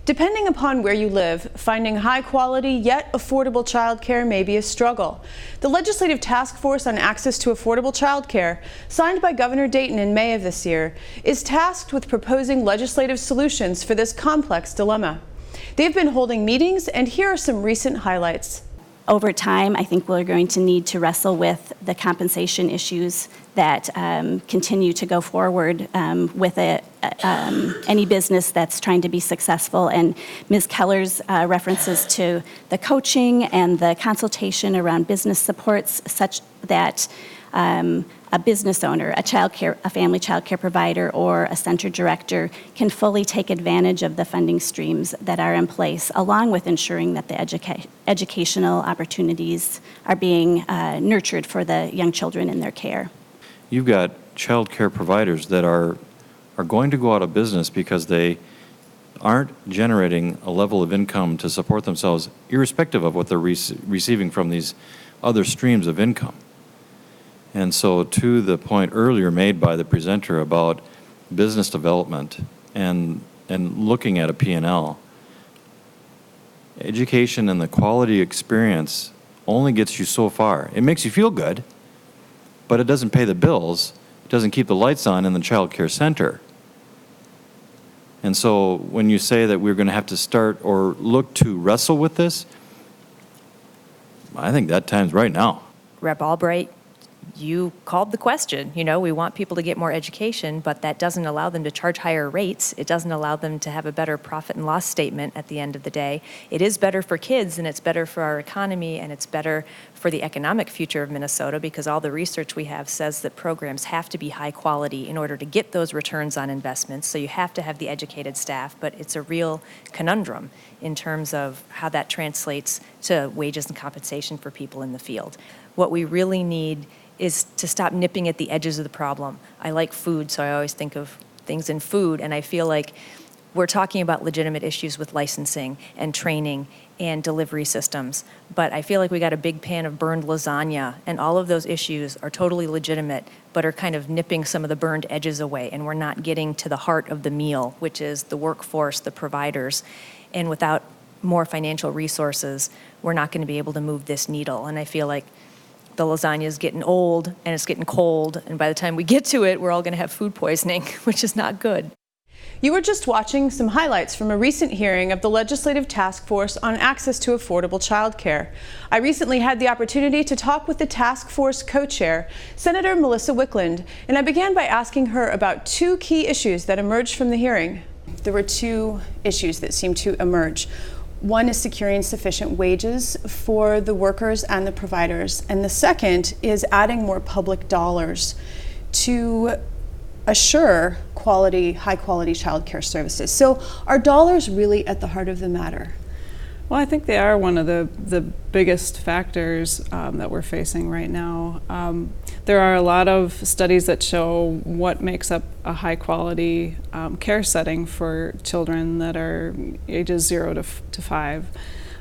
Depending upon where you live, finding high-quality yet affordable childcare may be a struggle. The Legislative Task Force on Access to Affordable Childcare, signed by Governor Dayton in May of this year, is tasked with proposing legislative solutions for this complex dilemma. They've been holding meetings, and here are some recent highlights. Over time, I think we're going to need to wrestle with the compensation issues that continue to go forward with any business that's trying to be successful. And Ms. Keller's references to the coaching and the consultation around business supports such that a business owner, a family child care provider, or a center director can fully take advantage of the funding streams that are in place, along with ensuring that the educational opportunities are being nurtured for the young children in their care. You've got child care providers that are going to go out of business because they aren't generating a level of income to support themselves, irrespective of what they're receiving from these other streams of income. And so, to the point earlier made by the presenter about business development and looking at a P&L, education and the quality experience only gets you so far. It makes you feel good, but it doesn't pay the bills. It doesn't keep the lights on in the child care center. And so, when you say that we're going to have to start or look to wrestle with this, I think that time's right now. Rep. Albright, you called the question. You know, we want people to get more education, but that doesn't allow them to charge higher rates. It doesn't allow them to have a better profit and loss statement at the end of the day. It is better for kids, and it's better for our economy, and it's better for the economic future of Minnesota, because all the research we have says that programs have to be high quality in order to get those returns on investments. So you have to have the educated staff, but it's a real conundrum in terms of how that translates to wages and compensation for people in the field. What we really need is to stop nipping at the edges of the problem. I like food, so I always think of things in food, and I feel like we're talking about legitimate issues with licensing and training and delivery systems, but I feel like we got a big pan of burned lasagna, and all of those issues are totally legitimate, but are kind of nipping some of the burned edges away, and we're not getting to the heart of the meal, which is the workforce, the providers, and without more financial resources, we're not going to be able to move this needle. And I feel like the lasagna is getting old and it's getting cold, and by the time we get to it, we're all going to have food poisoning, which is not good. You were just watching some highlights from a recent hearing of the Legislative Task Force on Access to Affordable Childcare. I recently had the opportunity to talk with the task force co-chair, Senator Melissa Wiklund, and I began by asking her about two key issues that emerged from the hearing. There were two issues that seemed to emerge. One is securing sufficient wages for the workers and the providers, and the second is adding more public dollars to assure high-quality child care services. So are dollars really at the heart of the matter? Well, I think they are one of the biggest factors that we're facing right now. There are a lot of studies that show what makes up a high-quality care setting for children that are ages 0 to 5.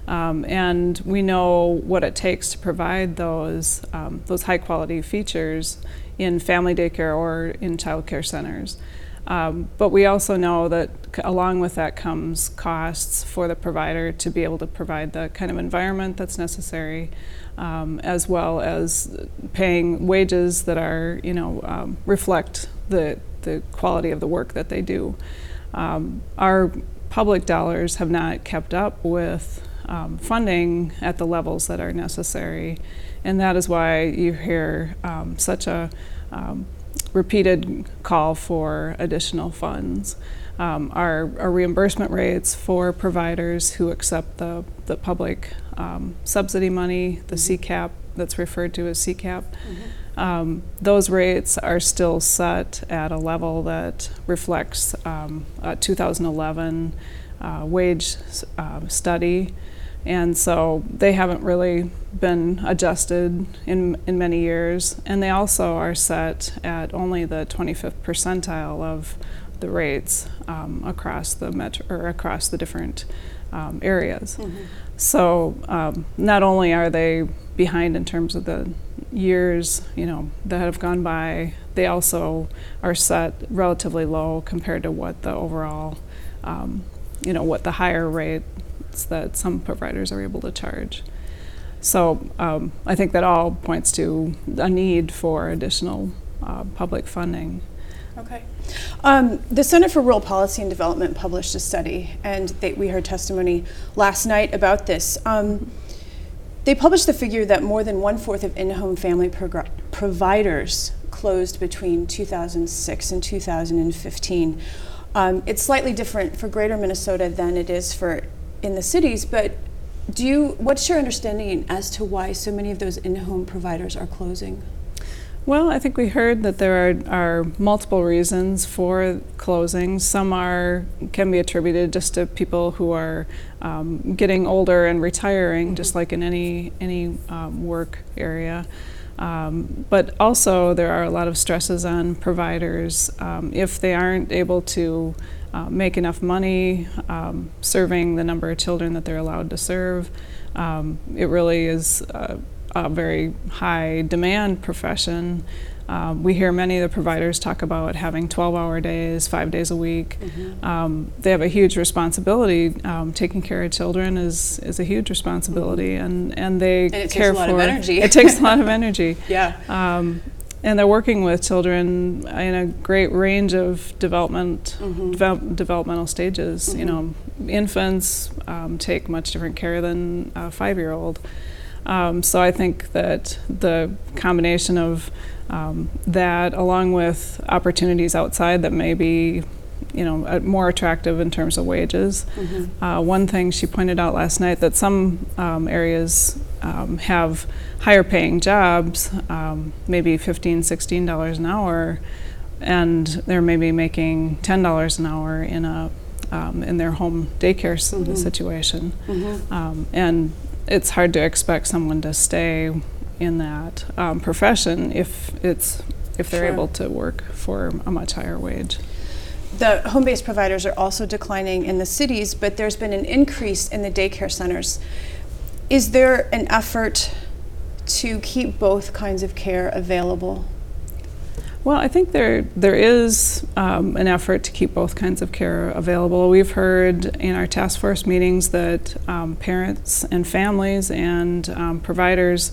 And we know what it takes to provide those high-quality features in family daycare or in child care centers. But we also know that along with that comes costs for the provider to be able to provide the kind of environment that's necessary, as well as paying wages that are, reflect the quality of the work that they do. Our public dollars have not kept up with funding at the levels that are necessary, and that is why you hear such a repeated call for additional funds. Our reimbursement rates for providers who accept the public subsidy money, the CCAP, that's referred to as CCAP, those rates are still set at a level that reflects a 2011 wage study. And so they haven't really been adjusted in many years, and they also are set at only the 25th percentile of the rates across the different areas. So not only are they behind in terms of the years that have gone by, they also are set relatively low compared to what the overall what the higher rates that some providers are able to charge. So I think that all points to a need for additional public funding. Okay. The Center for Rural Policy and Development published a study, and we heard testimony last night about this. They published the figure that more than 1/4 of in-home family providers closed between 2006 and 2015. It's slightly different for Greater Minnesota than it is for in the cities, but what's your understanding as to why so many of those in-home providers are closing? Well, I think we heard that there are multiple reasons for closing. Some can be attributed just to people who are getting older and retiring, just like in any work area. But also there are a lot of stresses on providers if they aren't able to make enough money serving the number of children that they're allowed to serve. It really is a very high demand profession. We hear many of the providers talk about having 12-hour days, 5 days a week. They have a huge responsibility. Taking care of children is a huge responsibility, and they it care takes a lot of energy. It takes a lot of energy. Yeah. And they're working with children in a great range of developmental stages. Infants take much different care than a 5-year-old. So I think that the combination of that, along with opportunities outside that may be, more attractive in terms of wages. One thing she pointed out last night, that some areas have higher paying jobs, maybe $15, $16 an hour, and they're maybe making $10 an hour in their home daycare situation. And it's hard to expect someone to stay in that profession if they're able to work for a much higher wage. The home-based providers are also declining in the cities, but there's been an increase in the daycare centers. Is there an effort to keep both kinds of care available? Well, I think there is an effort to keep both kinds of care available. We've heard in our task force meetings that parents and families and providers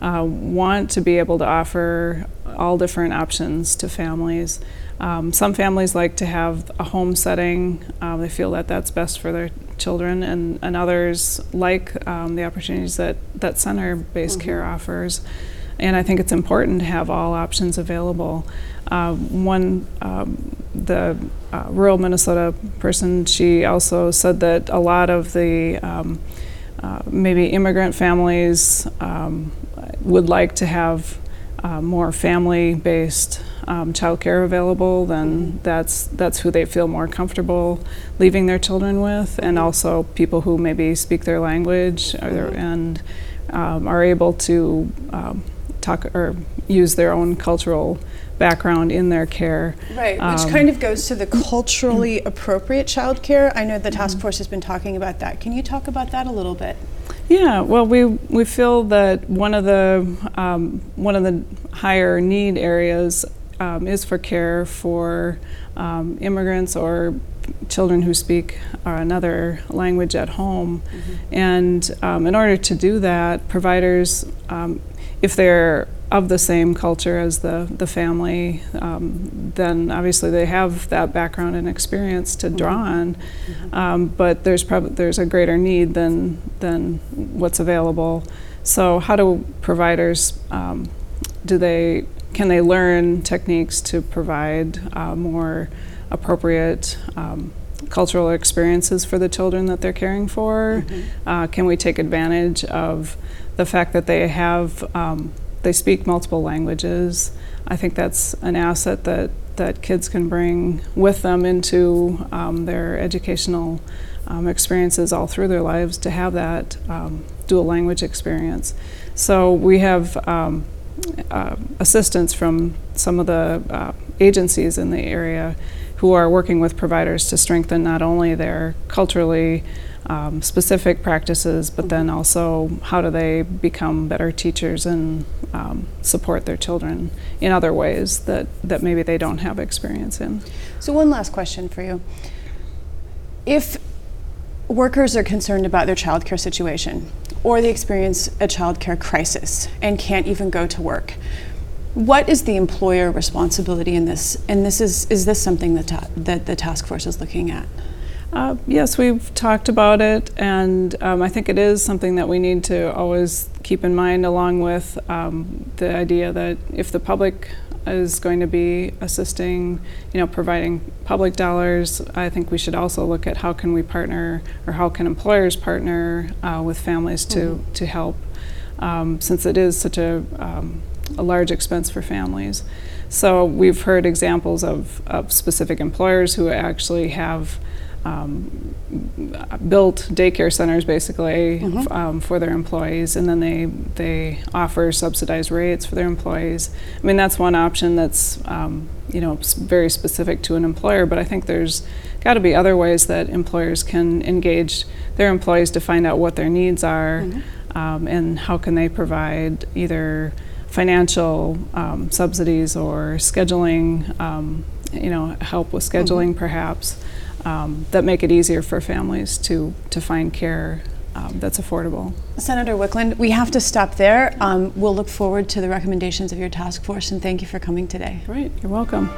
want to be able to offer all different options to families. Some families like to have a home setting. They feel that that's best for their children, and others like the opportunities that center-based care offers. And I think it's important to have all options available. The rural Minnesota person, she also said that a lot of the maybe immigrant families would like to have more family-based childcare available. Then that's who they feel more comfortable leaving their children with, and also people who maybe speak their language and are able to talk or use their own cultural background in their care. Right, which kind of goes to the culturally appropriate childcare. I know the task force has been talking about that. Can you talk about that a little bit? Yeah, well, we feel that one of the higher need areas is for care for immigrants or children who speak another language at home. And in order to do that, providers, if they're of the same culture as the family, then obviously they have that background and experience to draw on. But there's a greater need than what's available. So how do providers can they learn techniques to provide more appropriate cultural experiences for the children that they're caring for? Can we take advantage of the fact that they speak multiple languages? I think that's an asset that kids can bring with them into their educational experiences all through their lives, to have that dual language experience. So we have assistance from some of the agencies in the area who are working with providers to strengthen not only their culturally specific practices, but then also how do they become better teachers and support their children in other ways that maybe they don't have experience in. So one last question for you. If workers are concerned about their childcare situation, or they experience a childcare crisis and can't even go to work, what is the employer responsibility in this? And is this something that the task force is looking at? Yes, we've talked about it, and I think it is something that we need to always keep in mind, along with the idea that if the public is going to be assisting, providing public dollars, I think we should also look at how can we partner, or how can employers partner with families to help, since it is such a large expense for families. So we've heard examples of specific employers who actually have built daycare centers basically for their employees, and then they offer subsidized rates for their employees. I mean, that's one option that's very specific to an employer, but I think there's got to be other ways that employers can engage their employees to find out what their needs are, and how can they provide either financial subsidies or scheduling, help with scheduling perhaps, that make it easier for families to find care that's affordable. Senator Wiklund, we have to stop there. We'll look forward to the recommendations of your task force, and thank you for coming today. Great, you're welcome.